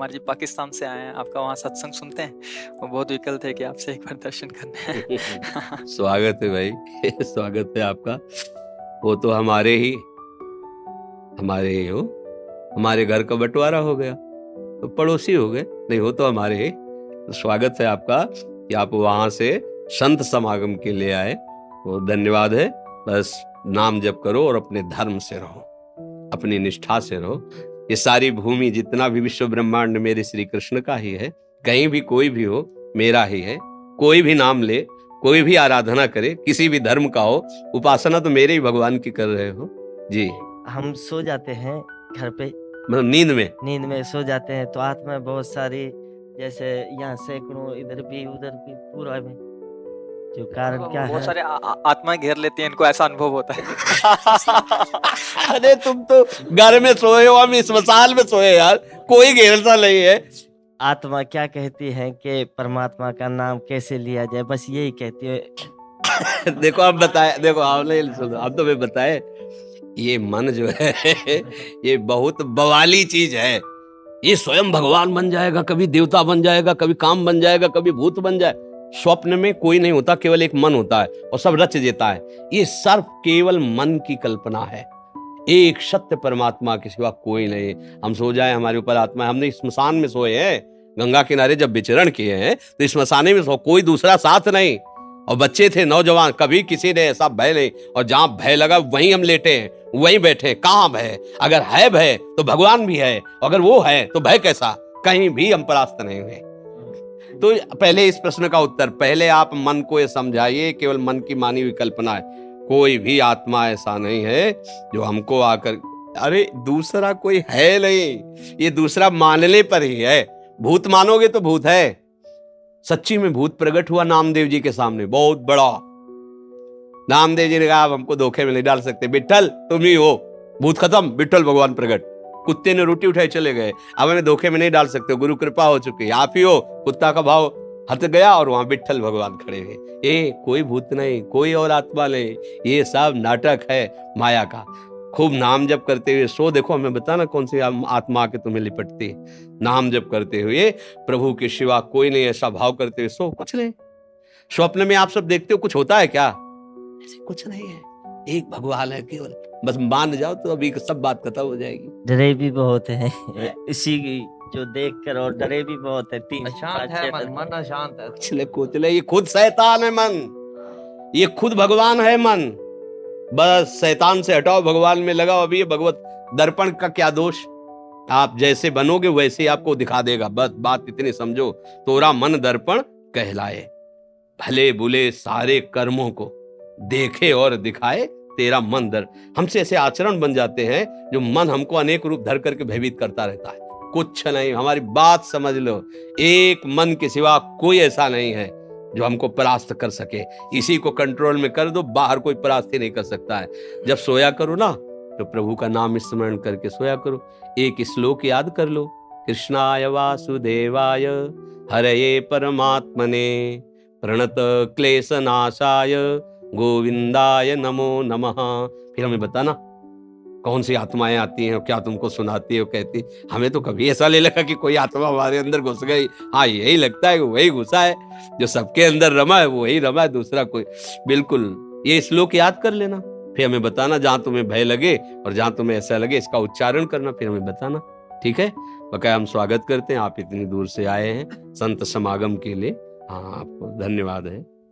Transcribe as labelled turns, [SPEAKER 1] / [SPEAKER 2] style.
[SPEAKER 1] कुमार जी पाकिस्तान से आए हैं, आपका वहाँ सत्संग सुनते हैं, वो बहुत विकल थे कि आपसे एक बार दर्शन करने हैं।
[SPEAKER 2] स्वागत है भाई। स्वागत है आपका। वो तो हमारे ही हो, हमारे घर का बंटवारा हो गया तो पड़ोसी हो गए, नहीं हो तो हमारे ही। तो स्वागत है आपका कि आप वहां से संत समागम के लिए आए, वो धन्यवाद है। बस नाम जप करो और अपने धर्म से रहो, अपनी निष्ठा से रहो। ये सारी भूमि, जितना भी विश्व ब्रह्मांड मेरे श्री कृष्ण का ही है, कहीं भी कोई भी हो मेरा ही है। कोई भी नाम ले, कोई भी आराधना करे, किसी भी धर्म का हो, उपासना तो मेरे ही भगवान की कर रहे हो जी।
[SPEAKER 3] हम सो जाते हैं घर पे,
[SPEAKER 2] मतलब नींद में
[SPEAKER 3] सो जाते हैं तो आत्मा बहुत सारी, जैसे यहाँ सैकड़ों, इधर भी उधर भी, पूरा में जो कारण क्या
[SPEAKER 1] बहुत
[SPEAKER 3] है।
[SPEAKER 1] सारे आत्माएं घेर लेती हैं इनको, ऐसा अनुभव होता है।
[SPEAKER 2] अरे तुम तो घर में सोए हो, हम स्मशान में सोए यार, कोई घेरता नहीं है।
[SPEAKER 3] आत्मा क्या कहती है कि परमात्मा का नाम कैसे लिया जाए, बस यही कहती है।
[SPEAKER 2] देखो आप बताए, देखो आपने सुनो, अब तो मैं बताए, ये मन जो है ये बहुत बवाली चीज है। ये स्वयं भगवान बन जाएगा, कभी देवता बन जाएगा, कभी काम बन जाएगा, कभी भूत बन जाए। स्वप्न में कोई नहीं होता, केवल एक मन होता है और सब रच देता है। ये सर्व केवल मन की कल्पना है, एक सत्य परमात्मा के सिवा कोई नहीं। हम सो जाए, हमारे ऊपर आत्मा है। हमने स्मशान में सोए हैं, गंगा किनारे जब विचरण किए हैं तो स्मशाने में सो, कोई दूसरा साथ नहीं। और बच्चे थे, नौजवान, कभी किसी ने ऐसा भय नहीं। और जहां भय लगा वहीं हम लेटे हैं, वहीं बैठे। कहां भय? अगर है भय तो भगवान भी है, अगर वो है तो भय कैसा? कहीं भी हम परास्त नहीं हुए। तो पहले इस प्रश्न का उत्तर, पहले आप मन को ये समझाइए, केवल मन की मानी हुई कल्पना है। कोई भी आत्मा ऐसा नहीं है जो हमको आकर, अरे दूसरा कोई है नहीं, ये दूसरा मानने पर ही है। भूत मानोगे तो भूत है। सच्ची में भूत प्रकट हुआ नामदेव जी के सामने, बहुत बड़ा। नामदेव जी ने कहा, आप हमको धोखे में नहीं डाल सकते, विट्ठल तुम ही हो। भूत खत्म, विट्ठल भगवान प्रकट। कुत्ते ने रोटी उठाई चले गए, अब हमें धोखे में नहीं डाल सकते, गुरु कृपा हो चुकी, आप ही हो। कुत्ता का भाव हट गया और वहां विट्ठल भगवान खड़े हुए। कोई भूत नहीं, कोई और आत्मा नहीं, ये सब नाटक है माया का। खूब नाम जप करते हुए सो, देखो हमें बताना कौन सी आत्मा के तुम्हें लिपटती है। नाम जप करते हुए, प्रभु के सिवा कोई नहीं, ऐसा भाव करते हुए सो, कुछ नहीं। स्वप्न में आप सब देखते हो, कुछ होता है क्या? ऐसे कुछ नहीं है, एक भगवान है केवल। बस मान जाओ तो अभी सब बात खत्म हो जाएगी।
[SPEAKER 3] डरे भी बहुत है इसी की जो देख कर, और डरे भी बहुत है।
[SPEAKER 4] अशांत है मन अशांत है।
[SPEAKER 2] कुचले कुचले, ये खुद शैतान है मन, ये खुद भगवान है मन। बस शैतान से हटाओ, भगवान में लगाओ। अभी ये भगवत दर्पण का क्या दोष? आप जैसे बनोगे वैसे ही आपको दिखा देगा। बस बात इतनी समझो, तोरा मन दर्पण कहलाए। भले बुले सारे कर्मों को देखे और दिखाए तेरा मन दर। हमसे ऐसे आचरण बन जाते हैं जो मन हमको अनेक रूप धर करके भयभीत करता रहता है। कुछ नहीं, हमारी बात समझ लो, एक मन के सिवा कोई ऐसा नहीं है जो हमको परास्त कर सके। इसी को कंट्रोल में कर दो, बाहर कोई परास्त ही नहीं कर सकता है। जब सोया करो ना, तो प्रभु का नाम स्मरण करके सोया करो। एक श्लोक याद कर लो, कृष्णाय वासुदेवाय हरये परमात्मने प्रणत क्लेशनाशाय गोविंदाय नमो नमः। फिर हमें बताना कौन सी आत्माएं आती हैं और क्या तुमको सुनाती है, कहती। हमें तो कभी ऐसा नहीं लगा कि कोई आत्मा हमारे अंदर घुस गई। हाँ, यही लगता है कि वही घुसा है, जो सबके अंदर रमा है वही रमा है, दूसरा कोई। बिल्कुल, ये श्लोक याद कर लेना, फिर हमें बताना। जहां तुम्हें भय लगे और जहां तुम्हें ऐसा लगे, इसका उच्चारण करना, फिर हमें बताना, ठीक है? बकाया हम स्वागत करते हैं, आप इतनी दूर से आए हैं संत समागम के लिए। हाँ, आपको धन्यवाद है।